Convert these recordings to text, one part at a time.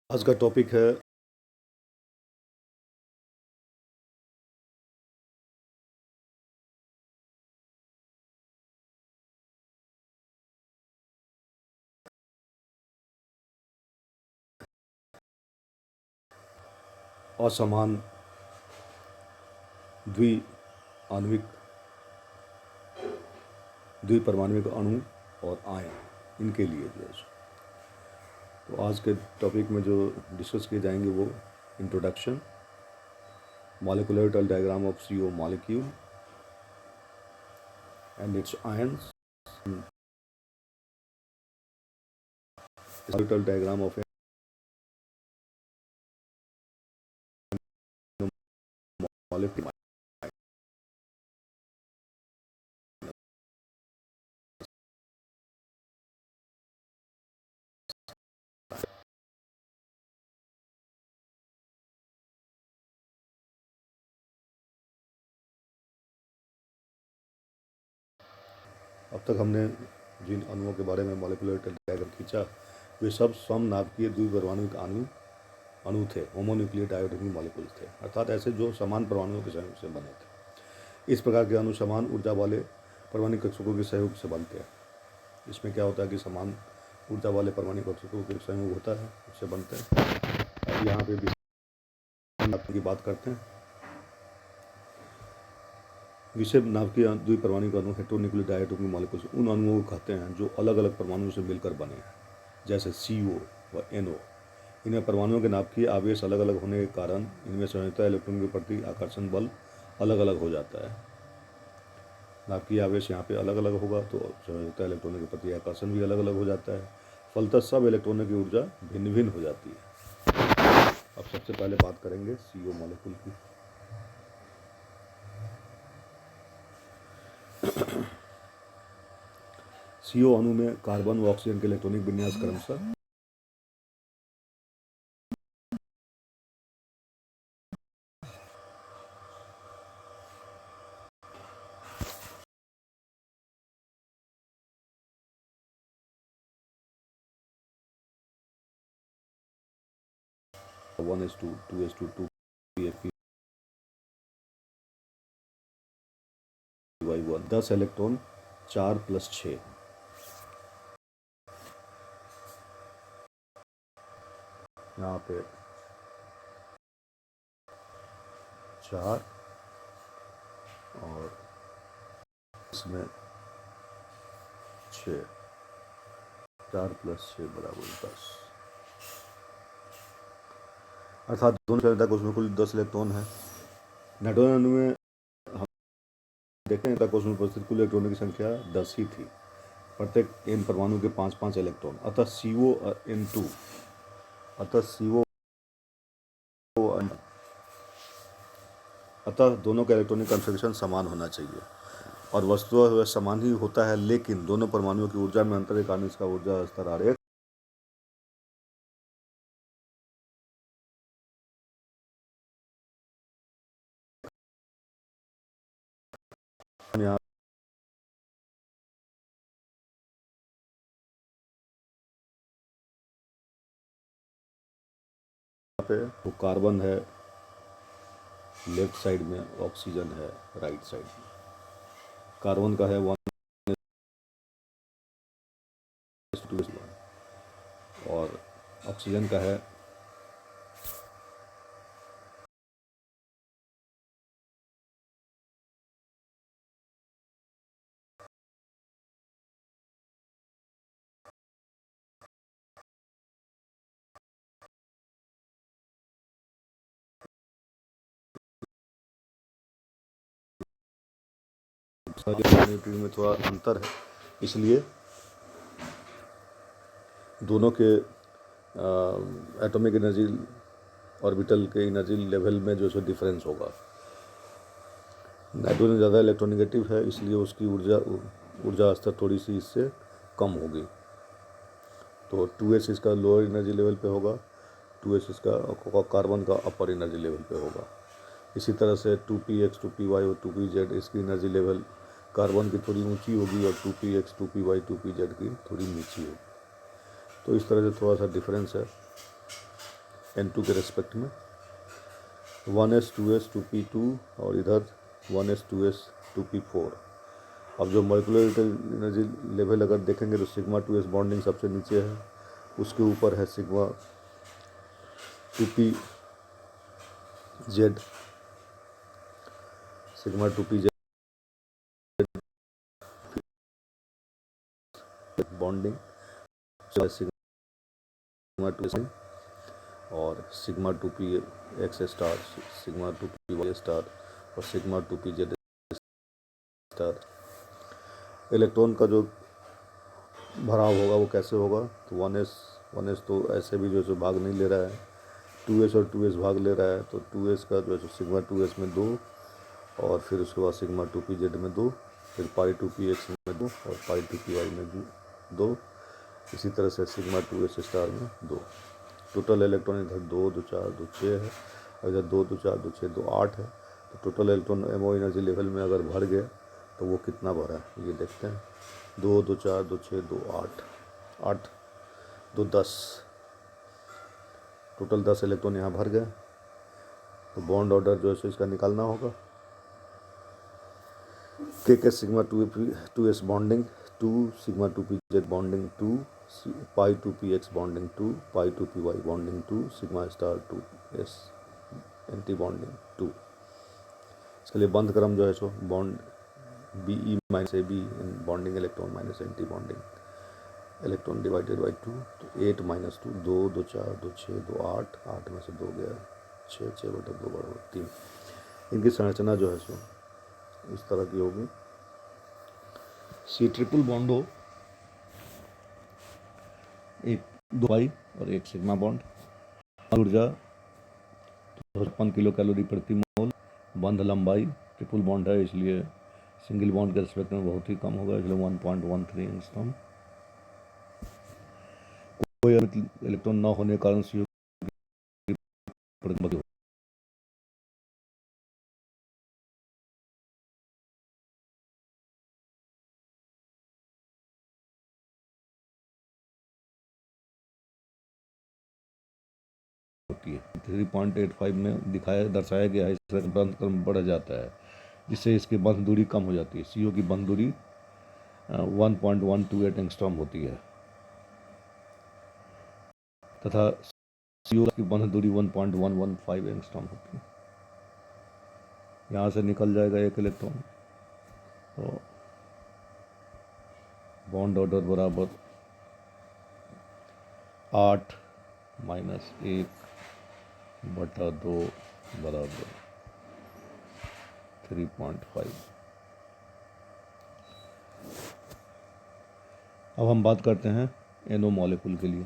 आज का टॉपिक है असमान द्वि आणविक द्विपरमाणुक अणु और आयन इनके लिए जो है। तो आज के टॉपिक में जो डिस्कस किए जाएंगे वो introduction, molecular diagram of CO molecule and its ions, molecular diagram of molecule. अब तक हमने जिन अणुओं के बारे में मॉलिक्यूलर डायग्राम खींचा वे सब समनाभिकीय द्विपरमाणुक अणु थे, होमोन्यूक्लियर डायोडेमिक मॉलिक्यूल्स थे, अर्थात ऐसे जो समान परमाणुओं के सहयोग से बने थे। इस प्रकार के अणु समान ऊर्जा वाले परमाणु कक्षकों के सहयोग से बनते हैं। इसमें क्या होता है कि समान ऊर्जा वाले परमाणु कक्षकों के सहयोग होता है, उससे बनते हैं। अब यहाँ पे विषम की बात करते हैं। विषम नाभिकीय द्विपरमाणुक अणु हेटेरोन्यूक्लियर डायोडेमिक मॉलिक्यूल्स उन अणुओं को कहते हैं जो अलग अलग परमाणुओं से मिलकर बने हैं, जैसे CO व NO। इनमें परमाणुओं के नाभिकीय आवेश अलग अलग होने के कारण इनमें संयोजकता इलेक्ट्रॉन के प्रति आकर्षण बल अलग अलग हो जाता है। नाभिकीय आवेश यहाँ पे अलग अलग होगा तो संयोजकता इलेक्ट्रॉनों के प्रति आकर्षण भी अलग अलग हो जाता है। फलतः सब इलेक्ट्रॉनों की ऊर्जा भिन्न भिन्न हो जाती है। अब सबसे पहले बात करेंगे CO मॉलिक्यूल की। CO अणु में कार्बन व ऑक्सीजन के इलेक्ट्रॉनिक विन्यास क्रमशः one S to 2s2 2p1 10 electron 4 + 6। यहाँ पे 4 और इसमें 6, 4 + 6 = 10, अर्थात दोनों संयोजकता कोष्ठ में कुल 10 इलेक्ट्रॉन है। नाइट्रोजन अणु में हम देखते हैं कोष्ठ में उपस्थित कुल इलेक्ट्रॉनों की संख्या 10 ही थी, प्रत्येक n परमाणु के 5-5 इलेक्ट्रॉन। अतः दोनों का इलेक्ट्रॉनिक कॉन्फ़िगरेशन समान होना चाहिए और वस्तुतः वह समान ही होता है, लेकिन दोनों परमाणुओं की ऊर्जा में अंतर के कारण इसका ऊर्जा स्तर आरेख यहाँ पे तो कार्बन है लेफ्ट साइड में, ऑक्सीजन है राइट साइड में। कार्बन का है 1:2 और ऑक्सीजन का है 2 में थोड़ा अंतर है, इसलिए दोनों के एटॉमिक एनर्जी ऑर्बिटल के एनर्जी लेवल में जो है डिफरेंस होगा। नाइट्रोजन ज़्यादा इलेक्ट्रोनेगेटिव है, इसलिए उसकी ऊर्जा स्तर थोड़ी सी इससे कम होगी। तो 2s इसका लोअर एनर्जी लेवल पे होगा, 2s इसका कार्बन का अपर एनर्जी लेवल पे होगा। इसी तरह से 2px 2py और 2pz इसकी एनर्जी लेवल कार्बन की थोड़ी ऊंची होगी और 2px 2py 2pz की थोड़ी नीची होगी। तो इस तरह से थोड़ा सा डिफरेंस है। N2 के रेस्पेक्ट में, 1s 2s 2p2 और इधर 1s 2s 2p4। अब जो मॉलिक्यूलर एनर्जी लेवल अगर देखेंगे तो सिग्मा 2s बॉन्डिंग सबसे नीचे है, उसके ऊपर है sigma 2p z, sigma 2p z bonding, sigma 2 और sigma 2p x star, sigma 2p y star और sigma 2p z star. Electron का जो भराव होगा वो कैसे होगा, तो 1s तो ऐसे भी जो है भाग नहीं ले रहा है, 2s और 2s भाग ले रहा है, तो 2s का जो है सिग्मा 2s में 2 और फिर उसके बाद सिग्मा 2p z में 2, फिर पाई 2p x में 2 और पाई 2p y में 2, इसी तरह से सिग्मा 2s स्टार में 2। टोटल इलेक्ट्रॉन इधर 2 2 4 2 6 है और इधर 2 2 4 2 6 2 8 है। तो total electron MO energy level में अगर भर गया तो वो कितना भरा है ये देखते हैं। 2 2 4 2 6 2 8 8 2 10, टोटल 10 इलेक्ट्रॉन यहाँ भर गए। तो बॉन्ड ऑर्डर जो है सो इसका निकालना होगा। के sigma 2s bonding 2, sigma 2p z bonding 2, पाई 2p x बॉन्डिंग 2, पाई 2p y bonding 2, sigma star 2s anti bonding 2। इसके लिए बंध क्रम जो है so bond BE minus AB bonding electron minus anti bonding electron divided by 2, तो 8 minus 2 2 2 4 2 6 2 8, 8 में से 2 गया 6 6 बटा 2 बराबर 3। इनकी संरचना जो है सो इस तरह की होगी। C ट्रिपल बॉन्ड हो, एक 2 पाई और एक सिग्मा बॉन्ड, ऊर्जा 55 किलो कैलोरी प्रति मोल, बंध लंबाई ट्रिपल बॉन्ड है इसलिए सिंगल बॉन्ड के रिस्पेक्ट में बहुत ही कम होगा, इसलिए 1.13 एंगस्ट्रॉम। कोई इलेक्ट्रॉन न होने के कारण CO होती है। 3.85 में दर्शाया गया है, इससे बंध क्रम बढ़ जाता है जिससे इसकी बंध दूरी कम हो जाती है। CO की बंध दूरी 1.128 एंगस्ट्रॉम होती है तथा CO की बंध दूरी 1.115 एंगस्ट्रॉम होती है। यहाँ से निकल जाएगा एक इलेक्ट्रॉन, तो बॉन्ड ऑर्डर बराबर 8 माइनस 1 बटा 2 बराबर 3.5। अब हम बात करते हैं NO मॉलिक्यूल के लिए।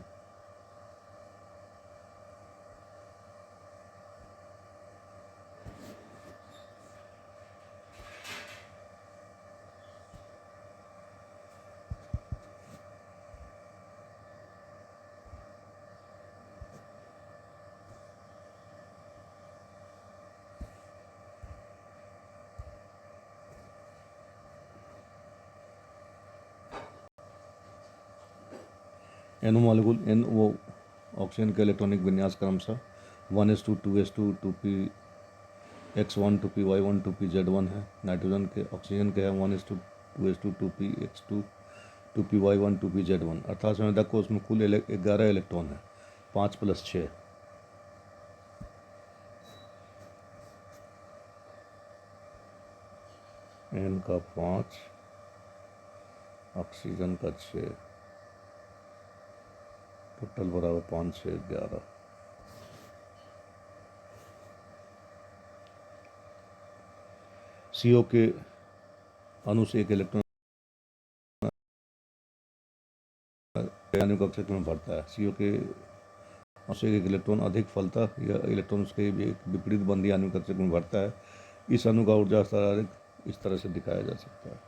NO मॉलिक्यूल NO ऑक्सीजन के इलेक्ट्रॉनिक विन्यास क्रमशः 1s2 2s2 2p x1 2p y1 2p z1 है। नाइट्रोजन के ऑक्सीजन के है 1s2 2s2 2p x2 2p y1 2p z1, अर्थात संवेदक को उसमें कुल 11 इलेक्ट्रॉन है, 5 + 6। N का 5, ऑक्सीजन का 6, टोटल बराबर 5 6 11। CO के अणु से एक इलेक्ट्रॉन कक्षक में भरता है। CO के अणु से एक इलेक्ट्रॉन अधिक फलता या इलेक्ट्रॉन उसके एक विपरीत बंधी आणविक कक्षक में भरता है। इस अणु का ऊर्जा स्तर इस तरह से दिखाया जा सकता है।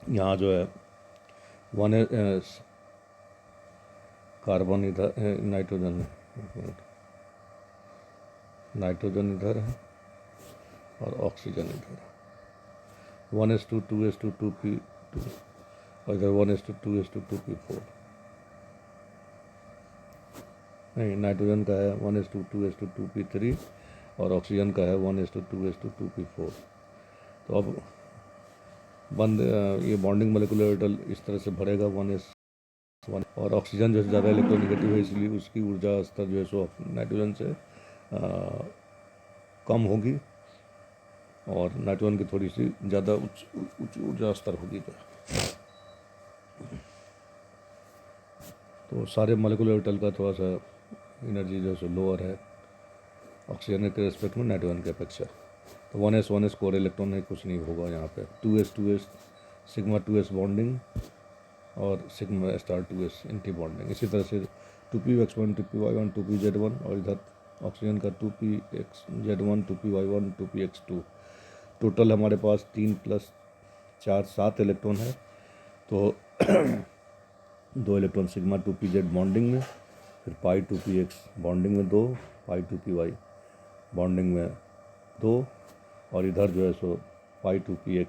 यहाँ जो है वन है कार्बन इधर, नाइट्रोजन, नाइट्रोजन इधर है और ऑक्सीजन इधर है। 1:2 2:2 2p2 और इधर 1:2 2:2 नहीं, नाइट्रोजन का है 1:2 2:2 और ऑक्सीजन का है 1:2 2:2 तो अब बंद ये बॉन्डिंग मोलिकुलर ऑर्बिटल इस तरह से भरेगा 1:1 और ऑक्सीजन जो है ज़्यादा इलेक्ट्रोनेगेटिव है, इसलिए उसकी ऊर्जा स्तर जो है सो नाइट्रोजन से कम होगी और नाइट्रोजन की थोड़ी सी ज़्यादा उच्च ऊर्जा स्तर होगी। तो सारे मोलिकुलर ऑर्बिटल का थोड़ा सा एनर्जी जो है लोअर है ऑक्सीजन के रेस्पेक्ट में नाइट्रोजन की अपेक्षा। तो 1s कोर इलेक्ट्रॉन है, कुछ नहीं होगा यहाँ पे। 2s सिग्मा 2s बॉन्डिंग और sigma star 2s anti bonding. इसी तरह से 2px1 2py1 2pz1 और इधर ऑक्सीजन का 2pxz1 2py1 2px2। टोटल हमारे पास 3 + 4 7 इलेक्ट्रॉन है। तो 2 इलेक्ट्रॉन सिग्मा 2pz बॉन्डिंग में, फिर पाई 2px बॉन्डिंग में 2, पाई 2py बॉन्डिंग में 2 और इधर जो है सो पाई 2px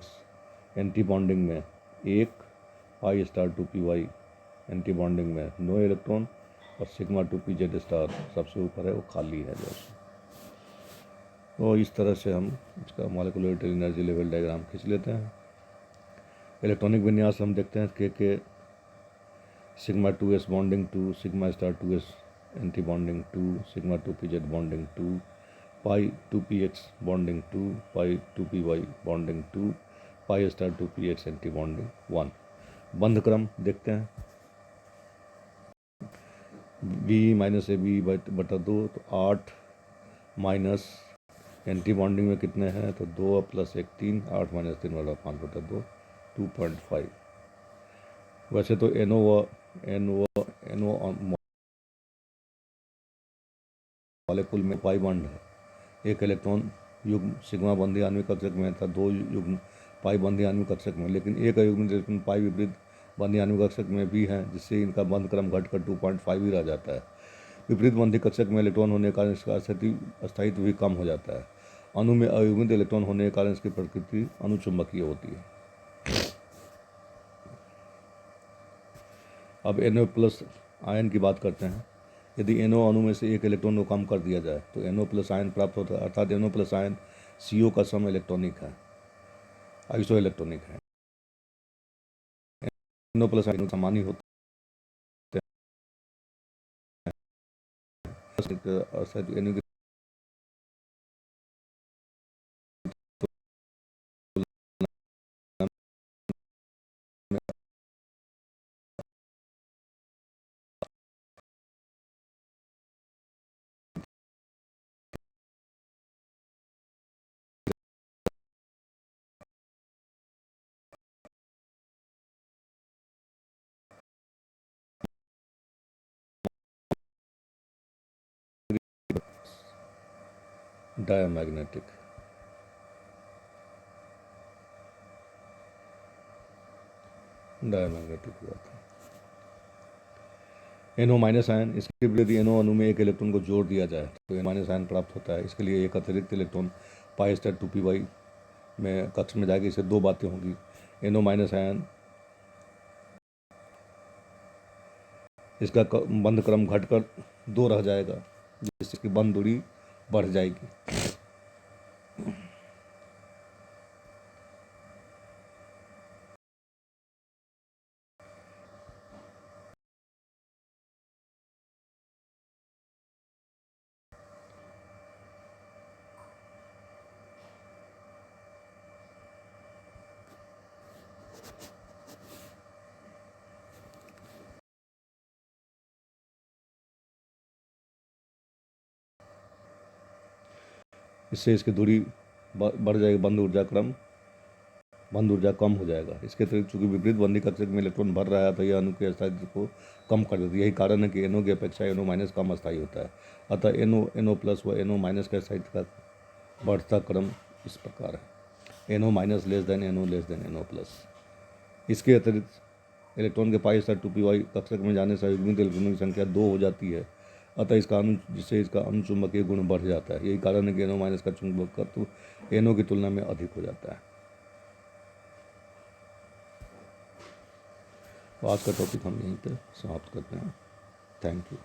एंटी बॉन्डिंग में 1, pi star 2py anti bonding में 9 इलेक्ट्रॉन और सिग्मा 2pz स्टार सबसे ऊपर है, वो खाली है जो है। तो इस तरह से हम इसका मॉलिक्यूलर एनर्जी लेवल डायग्राम खींच लेते हैं। इलेक्ट्रॉनिक विन्यास हम देखते हैं के sigma 2s bonding 2, sigma star 2s anti bonding 2, sigma 2pz bonding 2, पाई 2px बॉन्डिंग 2, पाई 2py bonding 2, pi star 2px anti bonding 1। बंध क्रम देखते हैं। B-AB/2 तो 8 माइनस एंटी बॉन्डिंग में कितने हैं तो 2 + 1 3, 8 - 3 = 5/2 2.5। वैसे तो NO मॉलिक्यूल में पाई बॉन्ड है। एक इलेक्ट्रॉन युग्म सिग्मा बंधी आणविक कक्षक में था, 2 युग्म पाई बंधी आणविक कक्षक में, लेकिन एक युग्म इलेक्ट्रॉन पाई विपरीत बंधी आणविक कक्षक में भी हैं, जिससे इनका बंध क्रम घटकर 2.5 ही रह जाता है। विपरीत बंधी कक्षक में इलेक्ट्रॉन होने के कारण इसका स्थायित्व भी कम हो जाता है। अणु में अयुग्मित इलेक्ट्रॉन होने के कारण इसकी प्रकृति अनुचुंबकीय होती है। अब NO+ आयन की बात करते हैं। यदि NO अणु में से एक इलेक्ट्रॉन को कम कर दिया जाए तो NO+ आयन प्राप्त होता है, अर्थात NO+ आयन CO का सम इलेक्ट्रॉनिक है, आइसो इलेक्ट्रॉनिक है। NO+ आयन सामान्य होते हैं डायमैग्नेटिक। हुआ था। NO- आयन, इसके लिए यदि NO अणु में एक इलेक्ट्रॉन को जोड़ दिया जाए तो NO- आयन प्राप्त होता है। इसके लिए एक अतिरिक्त इलेक्ट्रॉन पाई स्टार 2py में कक्ष में जाएगी। इससे दो बातें होंगी। NO- आयन इसका बंध क्रम घटकर 2 रह जाएगा, जिसकी बंध दूरी बढ़ जाएगी। इससे इसकी दूरी बढ़ जाएगी, बंध ऊर्जा कम हो जाएगा। इसके अतिरिक्त चूंकि विपरीत बंधी कक्षक में इलेक्ट्रॉन भर रहा है तो यह अणु के स्थायित्व को कम कर देती है। यही कारण है कि NO की अपेक्षा NO- कम अस्थायी होता है। अतः NO+ व NO- का स्थायित्व का बढ़ता क्रम इस प्रकार है: NO- < NO, NO+। इसके अतिरिक्त इलेक्ट्रॉन के पाई स्तर 2p कक्षक में जाने से युग्मित इलेक्ट्रॉनों की संख्या 2 हो जाती है, अतः जिससे इसका अनुचुंबकीय गुण बढ़ जाता है। यही कारण है कि NO माइनस का चुंबकत्व NO की तुलना में अधिक हो जाता है। तो आज का टॉपिक हम यहीं पर समाप्त करते हैं। Thank you.